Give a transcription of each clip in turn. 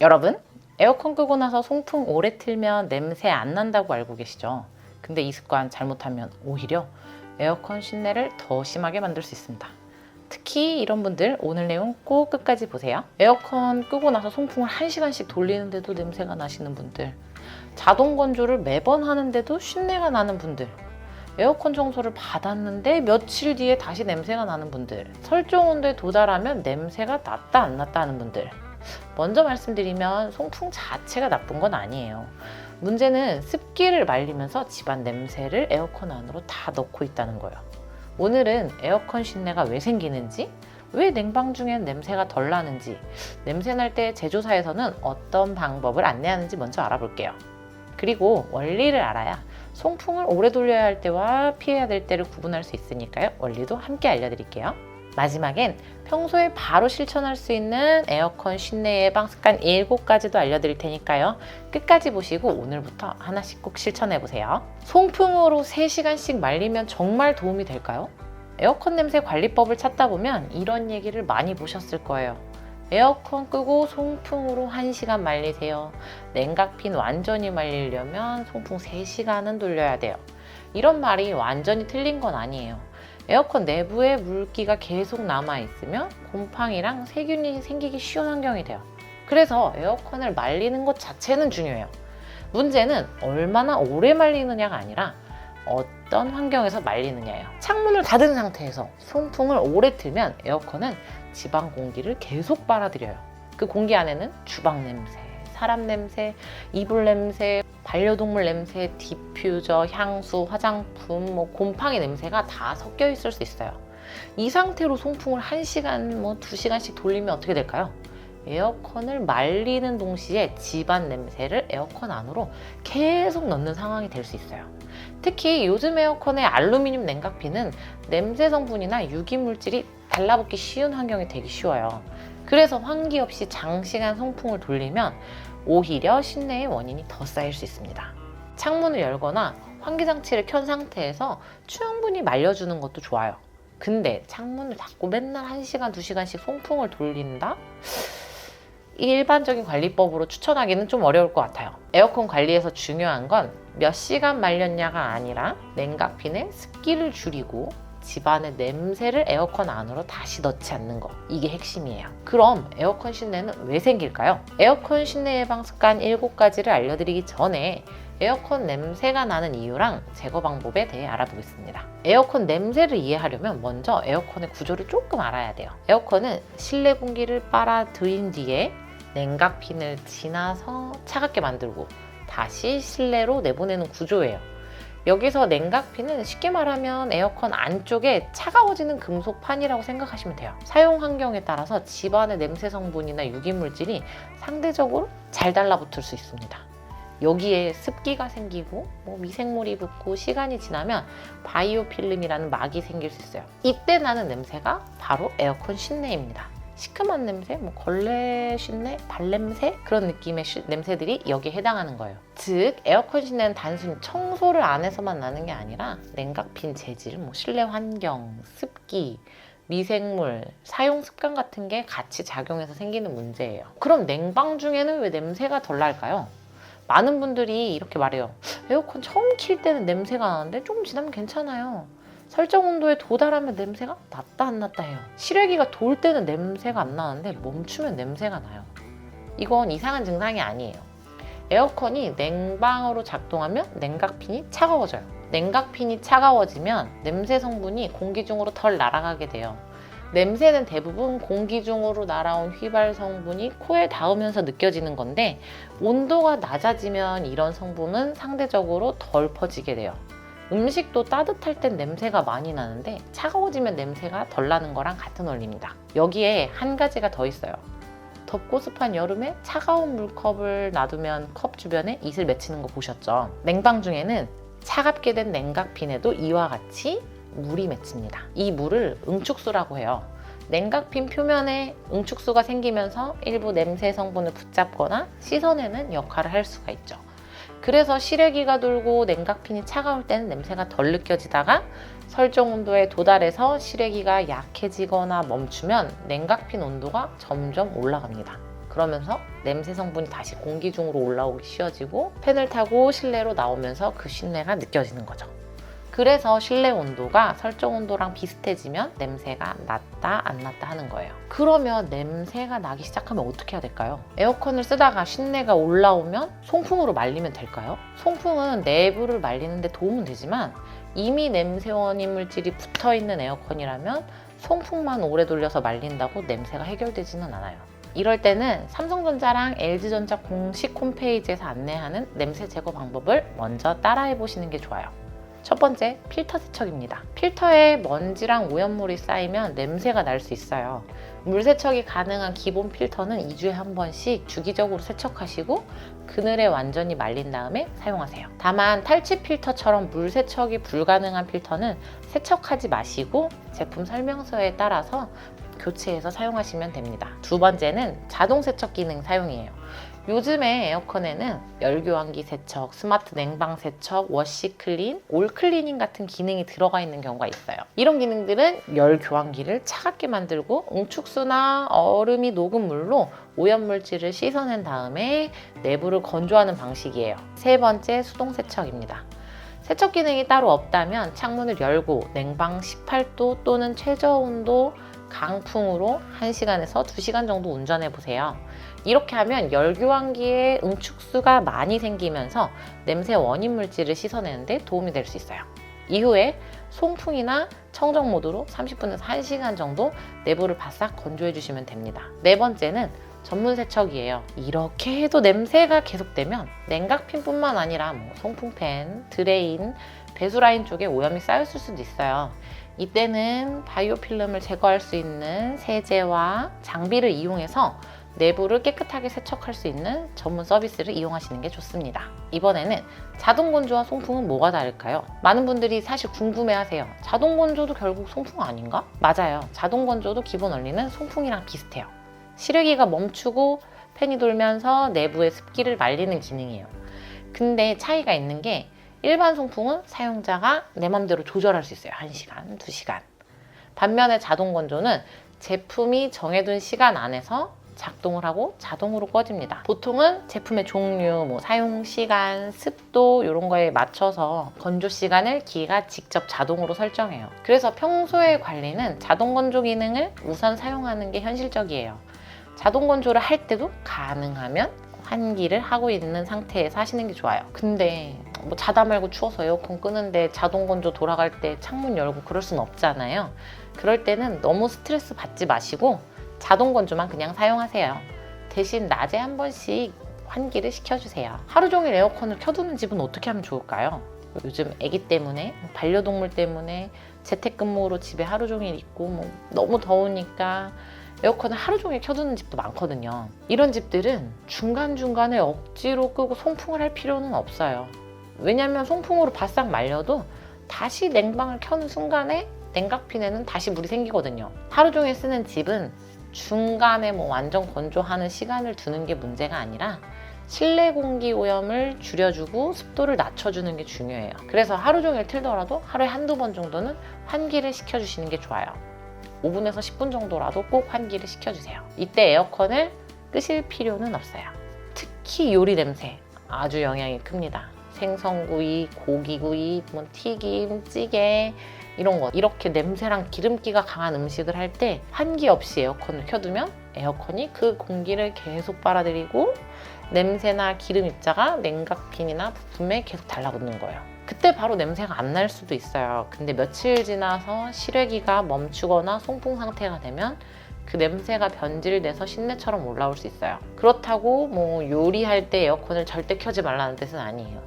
여러분, 에어컨 끄고 나서 송풍 오래 틀면 냄새 안 난다고 알고 계시죠? 근데 이 습관 잘못하면 오히려 에어컨 실내를 더 심하게 만들 수 있습니다. 특히 이런 분들 오늘 내용 꼭 끝까지 보세요. 에어컨 끄고 나서 송풍을 1시간씩 돌리는데도 냄새가 나시는 분들, 자동 건조를 매번 하는데도 쉰내가 나는 분들, 에어컨 청소를 받았는데 며칠 뒤에 다시 냄새가 나는 분들, 설정 온도에 도달하면 냄새가 났다 안 났다 하는 분들. 먼저 말씀드리면 송풍 자체가 나쁜 건 아니에요. 문제는 습기를 말리면서 집안 냄새를 에어컨 안으로 다 넣고 있다는 거예요. 오늘은 에어컨 실내가 왜 생기는지, 왜 냉방중엔 냄새가 덜 나는지, 냄새 날 때 제조사에서는 어떤 방법을 안내하는지 먼저 알아볼게요. 그리고 원리를 알아야 송풍을 오래 돌려야 할 때와 피해야 될 때를 구분할 수 있으니까요. 원리도 함께 알려드릴게요. 마지막엔 평소에 바로 실천할 수 있는 에어컨 실내 예방 습관 7가지도 알려드릴 테니까요. 끝까지 보시고 오늘부터 하나씩 꼭 실천해보세요. 송풍으로 3시간씩 말리면 정말 도움이 될까요? 에어컨 냄새 관리법을 찾다 보면 이런 얘기를 많이 보셨을 거예요. 에어컨 끄고 송풍으로 1시간 말리세요. 냉각핀 완전히 말리려면 송풍 3시간은 돌려야 돼요. 이런 말이 완전히 틀린 건 아니에요. 에어컨 내부에 물기가 계속 남아있으면 곰팡이랑 세균이 생기기 쉬운 환경이 돼요. 그래서 에어컨을 말리는 것 자체는 중요해요. 문제는 얼마나 오래 말리느냐가 아니라 어떤 환경에서 말리느냐예요. 창문을 닫은 상태에서 송풍을 오래 틀면 에어컨은 집안 공기를 계속 빨아들여요. 그 공기 안에는 주방 냄새, 사람 냄새, 이불 냄새, 반려동물 냄새, 디퓨저, 향수, 화장품, 곰팡이 냄새가 다 섞여 있을 수 있어요. 이 상태로 송풍을 1시간, 2시간씩 돌리면 어떻게 될까요? 에어컨을 말리는 동시에 집안 냄새를 에어컨 안으로 계속 넣는 상황이 될 수 있어요. 특히 요즘 에어컨의 알루미늄 냉각핀은 냄새 성분이나 유기물질이 달라붙기 쉬운 환경이 되기 쉬워요. 그래서 환기 없이 장시간 송풍을 돌리면 오히려 실내의 원인이 더 쌓일 수 있습니다. 창문을 열거나 환기장치를 켠 상태에서 충분히 말려주는 것도 좋아요. 근데 창문을 닫고 맨날 1시간, 2시간씩 송풍을 돌린다? 일반적인 관리법으로 추천하기는 좀 어려울 것 같아요. 에어컨 관리에서 중요한 건 몇 시간 말렸냐가 아니라 냉각핀의 습기를 줄이고 집안의 냄새를 에어컨 안으로 다시 넣지 않는 거, 이게 핵심이에요. 그럼 에어컨 실내는 왜 생길까요? 에어컨 실내 예방 습관 7가지를 알려드리기 전에 에어컨 냄새가 나는 이유랑 제거 방법에 대해 알아보겠습니다. 에어컨 냄새를 이해하려면 먼저 에어컨의 구조를 조금 알아야 돼요. 에어컨은 실내 공기를 빨아들인 뒤에 냉각핀을 지나서 차갑게 만들고 다시 실내로 내보내는 구조예요. 여기서 냉각핀은 쉽게 말하면 에어컨 안쪽에 차가워지는 금속판이라고 생각하시면 돼요. 사용 환경에 따라서 집안의 냄새 성분이나 유기물질이 상대적으로 잘 달라붙을 수 있습니다. 여기에 습기가 생기고 미생물이 붙고 시간이 지나면 바이오 필름이라는 막이 생길 수 있어요. 이때 나는 냄새가 바로 에어컨 실내입니다. 시큼한 냄새, 걸레 실내, 발냄새 그런 느낌의 냄새들이 여기에 해당하는 거예요. 즉 에어컨 실내는 단순히 청소를 안 해서만 나는 게 아니라 냉각핀 재질, 실내 환경, 습기, 미생물, 사용 습관 같은 게 같이 작용해서 생기는 문제예요. 그럼 냉방 중에는 왜 냄새가 덜 날까요? 많은 분들이 이렇게 말해요. 에어컨 처음 킬 때는 냄새가 나는데 조금 지나면 괜찮아요. 설정 온도에 도달하면 냄새가 났다 안 났다 해요. 실외기가 돌 때는 냄새가 안 나는데 멈추면 냄새가 나요. 이건 이상한 증상이 아니에요. 에어컨이 냉방으로 작동하면 냉각핀이 차가워져요. 냉각핀이 차가워지면 냄새 성분이 공기 중으로 덜 날아가게 돼요. 냄새는 대부분 공기 중으로 날아온 휘발 성분이 코에 닿으면서 느껴지는 건데 온도가 낮아지면 이런 성분은 상대적으로 덜 퍼지게 돼요. 음식도 따뜻할 땐 냄새가 많이 나는데 차가워지면 냄새가 덜 나는 거랑 같은 원리입니다. 여기에 한 가지가 더 있어요. 덥고 습한 여름에 차가운 물컵을 놔두면 컵 주변에 이슬 맺히는 거 보셨죠? 냉방 중에는 차갑게 된 냉각핀에도 이와 같이 물이 맺힙니다. 이 물을 응축수라고 해요. 냉각핀 표면에 응축수가 생기면서 일부 냄새 성분을 붙잡거나 씻어내는 역할을 할 수가 있죠. 그래서 실외기가 돌고 냉각핀이 차가울 때는 냄새가 덜 느껴지다가 설정 온도에 도달해서 실외기가 약해지거나 멈추면 냉각핀 온도가 점점 올라갑니다. 그러면서 냄새 성분이 다시 공기 중으로 올라오기 쉬워지고 팬을 타고 실내로 나오면서 그 신내가 느껴지는 거죠. 그래서 실내 온도가 설정 온도랑 비슷해지면 냄새가 났다 안 났다 하는 거예요. 그러면 냄새가 나기 시작하면 어떻게 해야 될까요? 에어컨을 쓰다가 신내가 올라오면 송풍으로 말리면 될까요? 송풍은 내부를 말리는 데 도움은 되지만 이미 냄새 원인 물질이 붙어있는 에어컨이라면 송풍만 오래 돌려서 말린다고 냄새가 해결되지는 않아요. 이럴 때는 삼성전자랑 LG전자 공식 홈페이지에서 안내하는 냄새 제거 방법을 먼저 따라해 보시는 게 좋아요. 첫 번째, 필터 세척입니다. 필터에 먼지랑 오염물이 쌓이면 냄새가 날 수 있어요. 물 세척이 가능한 기본 필터는 2주에 한 번씩 주기적으로 세척하시고 그늘에 완전히 말린 다음에 사용하세요. 다만 탈취 필터처럼 물 세척이 불가능한 필터는 세척하지 마시고 제품 설명서에 따라서 교체해서 사용하시면 됩니다. 두 번째는 자동 세척 기능 사용이에요. 요즘에 에어컨에는 열교환기 세척, 스마트 냉방 세척, 워시 클린, 올 클리닝 같은 기능이 들어가 있는 경우가 있어요. 이런 기능들은 열교환기를 차갑게 만들고 응축수나 얼음이 녹은 물로 오염물질을 씻어낸 다음에 내부를 건조하는 방식이에요. 세 번째, 수동 세척입니다. 세척 기능이 따로 없다면 창문을 열고 냉방 18도 또는 최저온도 강풍으로 1시간에서 2시간 정도 운전해 보세요. 이렇게 하면 열교환기에 응축수가 많이 생기면서 냄새 원인 물질을 씻어내는데 도움이 될 수 있어요. 이후에 송풍이나 청정 모드로 30분에서 1시간 정도 내부를 바싹 건조해 주시면 됩니다. 네 번째는 전문 세척이에요. 이렇게 해도 냄새가 계속되면 냉각핀뿐만 아니라 송풍팬, 드레인, 배수라인 쪽에 오염이 쌓였을 수도 있어요. 이때는 바이오 필름을 제거할 수 있는 세제와 장비를 이용해서 내부를 깨끗하게 세척할 수 있는 전문 서비스를 이용하시는 게 좋습니다. 이번에는 자동 건조와 송풍은 뭐가 다를까요? 많은 분들이 사실 궁금해하세요. 자동 건조도 결국 송풍 아닌가? 맞아요. 자동 건조도 기본 원리는 송풍이랑 비슷해요. 실외기가 멈추고 팬이 돌면서 내부의 습기를 말리는 기능이에요. 근데 차이가 있는 게 일반 송풍은 사용자가 내 맘대로 조절할 수 있어요. 1시간, 2시간. 반면에 자동 건조는 제품이 정해둔 시간 안에서 작동을 하고 자동으로 꺼집니다. 보통은 제품의 종류, 사용 시간, 습도 이런 거에 맞춰서 건조 시간을 기계가 직접 자동으로 설정해요. 그래서 평소의 관리는 자동 건조 기능을 우선 사용하는 게 현실적이에요. 자동 건조를 할 때도 가능하면 환기를 하고 있는 상태에서 하시는 게 좋아요. 근데 자다 말고 추워서 에어컨 끄는데 자동 건조 돌아갈 때 창문 열고 그럴 순 없잖아요. 그럴 때는 너무 스트레스 받지 마시고 자동 건조만 그냥 사용하세요. 대신 낮에 한 번씩 환기를 시켜주세요. 하루 종일 에어컨을 켜두는 집은 어떻게 하면 좋을까요? 요즘 아기 때문에, 반려동물 때문에 재택근무로 집에 하루 종일 있고 너무 더우니까 에어컨을 하루 종일 켜두는 집도 많거든요. 이런 집들은 중간중간에 억지로 끄고 송풍을 할 필요는 없어요. 왜냐면 송풍으로 바싹 말려도 다시 냉방을 켜는 순간에 냉각핀에는 다시 물이 생기거든요. 하루 종일 쓰는 집은 중간에 완전 건조하는 시간을 두는 게 문제가 아니라 실내 공기 오염을 줄여주고 습도를 낮춰주는 게 중요해요. 그래서 하루 종일 틀더라도 하루에 한두 번 정도는 환기를 시켜주시는 게 좋아요. 5분에서 10분 정도라도 꼭 환기를 시켜주세요. 이때 에어컨을 끄실 필요는 없어요. 특히 요리 냄새 아주 영향이 큽니다. 생선구이, 고기구이, 튀김, 찌개 이런 거 이렇게 냄새랑 기름기가 강한 음식을 할 때 환기 없이 에어컨을 켜두면 에어컨이 그 공기를 계속 빨아들이고 냄새나 기름 입자가 냉각핀이나 부품에 계속 달라붙는 거예요. 그때 바로 냄새가 안 날 수도 있어요. 근데 며칠 지나서 실외기가 멈추거나 송풍 상태가 되면 그 냄새가 변질돼서 신내처럼 올라올 수 있어요. 그렇다고 요리할 때 에어컨을 절대 켜지 말라는 뜻은 아니에요.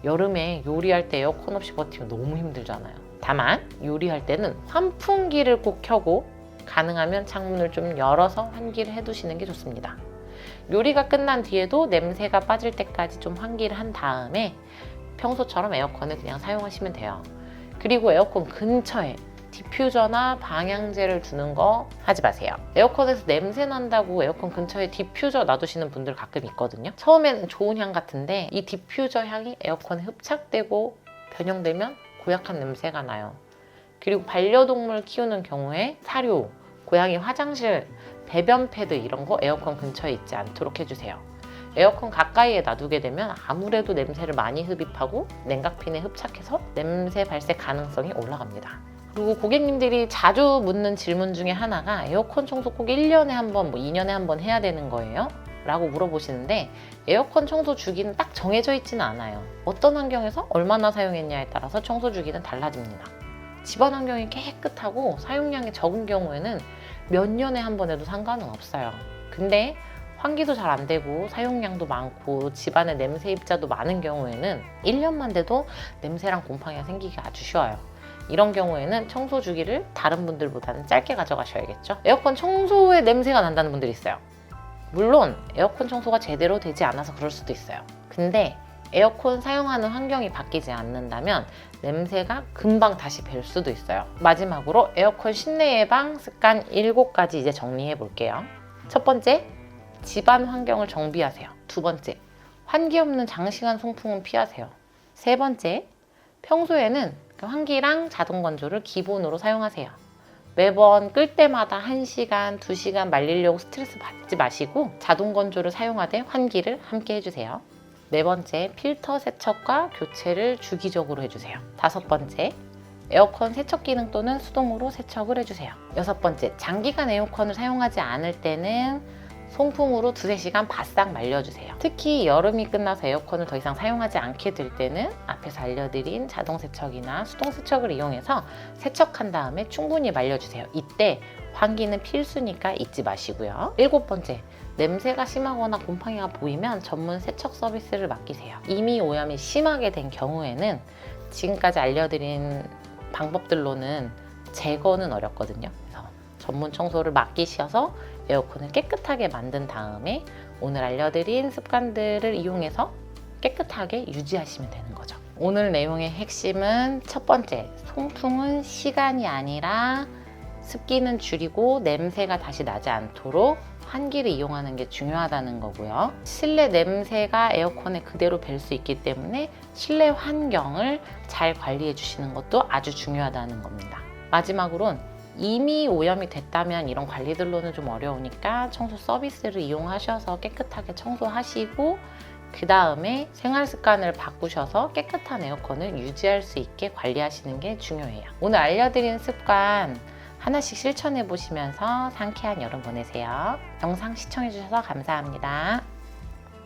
여름에 요리할 때 에어컨 없이 버티면 너무 힘들잖아요. 다만 요리할 때는 환풍기를 꼭 켜고 가능하면 창문을 좀 열어서 환기를 해두시는 게 좋습니다. 요리가 끝난 뒤에도 냄새가 빠질 때까지 좀 환기를 한 다음에 평소처럼 에어컨을 그냥 사용하시면 돼요. 그리고 에어컨 근처에 디퓨저나 방향제를 두는 거 하지 마세요. 에어컨에서 냄새 난다고 에어컨 근처에 디퓨저 놔두시는 분들 가끔 있거든요. 처음에는 좋은 향 같은데 이 디퓨저 향이 에어컨에 흡착되고 변형되면 고약한 냄새가 나요. 그리고 반려동물 키우는 경우에 사료, 고양이 화장실, 배변 패드 이런 거 에어컨 근처에 있지 않도록 해주세요. 에어컨 가까이에 놔두게 되면 아무래도 냄새를 많이 흡입하고 냉각핀에 흡착해서 냄새 발생 가능성이 올라갑니다. 그리고 고객님들이 자주 묻는 질문 중에 하나가 에어컨 청소 꼭 1년에 한 번, 2년에 한 번 해야 되는 거예요? 라고 물어보시는데 에어컨 청소 주기는 딱 정해져 있지는 않아요. 어떤 환경에서 얼마나 사용했냐에 따라서 청소 주기는 달라집니다. 집안 환경이 깨끗하고 사용량이 적은 경우에는 몇 년에 한 번 해도 상관은 없어요. 근데 환기도 잘 안 되고 사용량도 많고 집안에 냄새 입자도 많은 경우에는 1년만 돼도 냄새랑 곰팡이가 생기기가 아주 쉬워요. 이런 경우에는 청소 주기를 다른 분들보다는 짧게 가져가셔야겠죠. 에어컨 청소에 냄새가 난다는 분들이 있어요. 물론 에어컨 청소가 제대로 되지 않아서 그럴 수도 있어요. 근데 에어컨 사용하는 환경이 바뀌지 않는다면 냄새가 금방 다시 뵐 수도 있어요. 마지막으로 에어컨 실내 예방 습관 7가지 이제 정리해 볼게요. 첫 번째, 집안 환경을 정비하세요. 두 번째, 환기 없는 장시간 송풍은 피하세요. 세 번째, 평소에는 환기랑 자동 건조를 기본으로 사용하세요. 매번 끌 때마다 1시간, 2시간 말리려고 스트레스 받지 마시고 자동 건조를 사용하되 환기를 함께 해주세요. 네 번째, 필터 세척과 교체를 주기적으로 해주세요. 다섯 번째, 에어컨 세척 기능 또는 수동으로 세척을 해주세요. 여섯 번째, 장기간 에어컨을 사용하지 않을 때는 송풍으로 2~3시간 바싹 말려주세요. 특히 여름이 끝나서 에어컨을 더 이상 사용하지 않게 될 때는 앞에서 알려드린 자동 세척이나 수동 세척을 이용해서 세척한 다음에 충분히 말려주세요. 이때 환기는 필수니까 잊지 마시고요. 일곱 번째, 냄새가 심하거나 곰팡이가 보이면 전문 세척 서비스를 맡기세요. 이미 오염이 심하게 된 경우에는 지금까지 알려드린 방법들로는 제거는 어렵거든요. 그래서 전문 청소를 맡기셔서 에어컨을 깨끗하게 만든 다음에 오늘 알려드린 습관들을 이용해서 깨끗하게 유지하시면 되는 거죠. 오늘 내용의 핵심은 첫 번째, 송풍은 시간이 아니라 습기는 줄이고 냄새가 다시 나지 않도록 환기를 이용하는 게 중요하다는 거고요. 실내 냄새가 에어컨에 그대로 뵐 수 있기 때문에 실내 환경을 잘 관리해 주시는 것도 아주 중요하다는 겁니다. 마지막으로는 이미 오염이 됐다면 이런 관리들로는 좀 어려우니까 청소 서비스를 이용하셔서 깨끗하게 청소하시고 그 다음에 생활 습관을 바꾸셔서 깨끗한 에어컨을 유지할 수 있게 관리하시는 게 중요해요. 오늘 알려드린 습관 하나씩 실천해 보시면서 상쾌한 여름 보내세요. 영상 시청해 주셔서 감사합니다.